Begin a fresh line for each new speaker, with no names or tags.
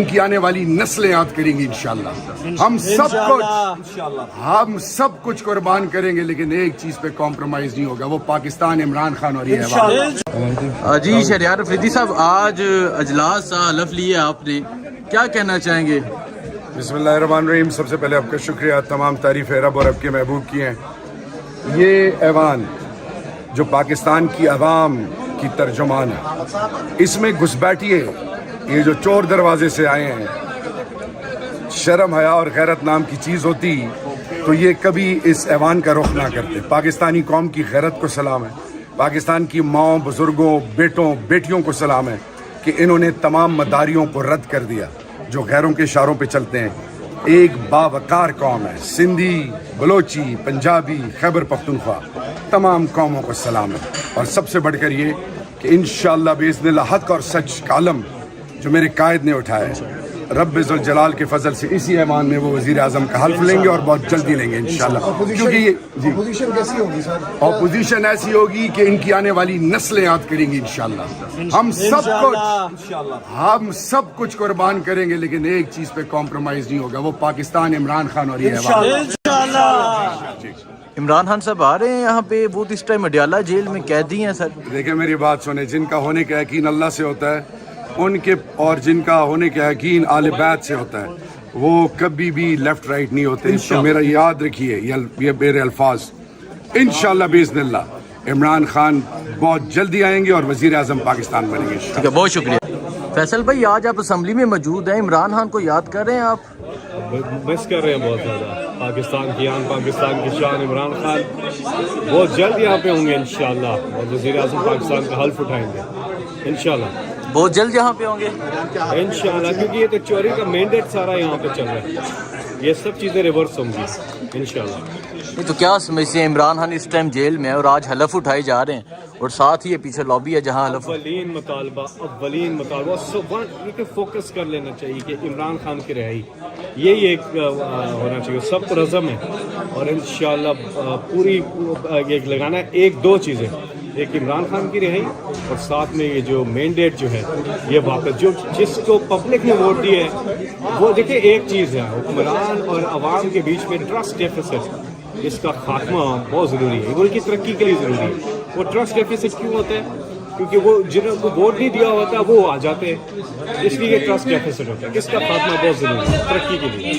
کی آنے والی نسلیں یاد کریں گی انشاءاللہ. ہم سب کچھ قربان کریں گے لیکن ایک چیز پہ کمپرومائز نہیں ہوگا, وہ پاکستان, عمران خان اور یہ ایوان.
جی شہریار افریدی صاحب, آج اجلاس کا حلف لیا آپ نے, کیا کہنا چاہیں گے؟
بسم اللہ الرحمن الرحیم. سب سے پہلے آپ کا شکریہ, تمام تعریفیں رب اور رب کے محبوب کی ہیں. یہ ایوان جو پاکستان کی عوام کی ترجمان ہے, اس میں گھس بیٹھیے یہ جو چور دروازے سے آئے ہیں. شرم حیا اور غیرت نام کی چیز ہوتی تو یہ کبھی اس ایوان کا رخ نہ کرتے. پاکستانی قوم کی غیرت کو سلام ہے, پاکستان کی ماؤں, بزرگوں, بیٹوں, بیٹیوں کو سلام ہے کہ انہوں نے تمام مداریوں کو رد کر دیا جو غیروں کے اشاروں پہ چلتے ہیں. ایک باوقار قوم ہے. سندھی, بلوچی, پنجابی, خیبر پختونخوا, تمام قوموں کو سلام ہے. اور سب سے بڑھ کر یہ کہ انشاءاللہ باذن اللہ حق اور سچ کا علم جو میرے قائد نے اٹھایا ہے, رب ذوالجلال کے فضل سے اسی ایوان میں وہ وزیر اعظم کا حلف لیں گے اور بہت جلدی لیں گے انشاءاللہ. کیونکہ یہ
اپوزیشن کیسی ہوگی سر؟
اپوزیشن ایسی ہوگی کہ ان کی آنے والی نسلیں یاد کریں گی انشاءاللہ. ہم سب کچھ قربان کریں گے لیکن ایک چیز پہ کمپرومائز نہیں ہوگا, وہ پاکستان, عمران خان اور یہ ایوان.
عمران خان صاحب آ رہے ہیں یہاں پہ, وہ اس ٹائم اڈیالہ جیل میں قیدی ہیں سر.
دیکھیں میری بات سنیں, جن کا ہونے کا یقین اللہ سے ہوتا ہے ان کے, اور جن کا ہونے کا یقین آل بیت سے ہوتا ہے, وہ کبھی بھی لیفٹ رائٹ نہیں ہوتے. تو میرا یاد رکھیے یہ میرے الفاظ. انشاءاللہ باذن اللہ عمران خان بہت جلدی آئیں گے اور وزیر اعظم پاکستان بنیں گے.
ٹھیک ہے, بہت شکریہ. فیصل بھائی, آج آپ اسمبلی میں موجود ہیں, عمران خان کو یاد کر رہے ہیں آپ؟
مس کر رہے ہیں بہت زیادہ. پاکستان کی آن, پاکستان کی شان عمران خان بہت جلد یہاں پہ ہوں گے انشاءاللہ, اور وزیر اعظم پاکستان کا حلف اٹھائیں گے انشاءاللہ.
بہت جلد یہاں پہ ہوں گے
انشاءاللہ, کیونکہ یہ تو چوری کا مینڈیٹ سارا یہاں پہ چل رہا ہے, یہ سب چیزیں ریورس ہوں گی انشاءاللہ.
تو کیا سمجھتے ہیں, عمران خان اس ٹائم جیل میں ہے اور آج حلف اٹھائے جا رہے ہیں, اور ساتھ ہی یہ پیچھے لابی ہے جہاں حلف.
اولین مطالبہ یہ فوکس کر لینا چاہیے کہ عمران خان کی رہائی, یہی ایک ہونا چاہیے. سب پر عزم ہے اور انشاءاللہ پوری ایک لگانا ہے. ایک دو چیزیں, ایک عمران خان کی رہائی اور ساتھ میں یہ جو مینڈیٹ جو ہے یہ واپس, جو جس کو پبلک نے ووٹ دی ہے وہ. دیکھیں ایک چیز ہے, حکمران اور عوام کے بیچ میں ٹرسٹ ڈیفیسٹ, اس کا خاتمہ بہت ضروری ہے, ملک کی ترقی کے لیے ضروری ہے. وہ ٹرسٹ ڈیفیسٹ کیوں ہوتا ہے؟ کیونکہ وہ جنہوں کو ووٹ نہیں دیا ہوتا وہ آ جاتے ہیں, اس لیے یہ ٹرسٹ ڈیفیسٹ ہوتا ہے. اس کا خاتمہ بہت ضروری ہے ترقی کے لیے.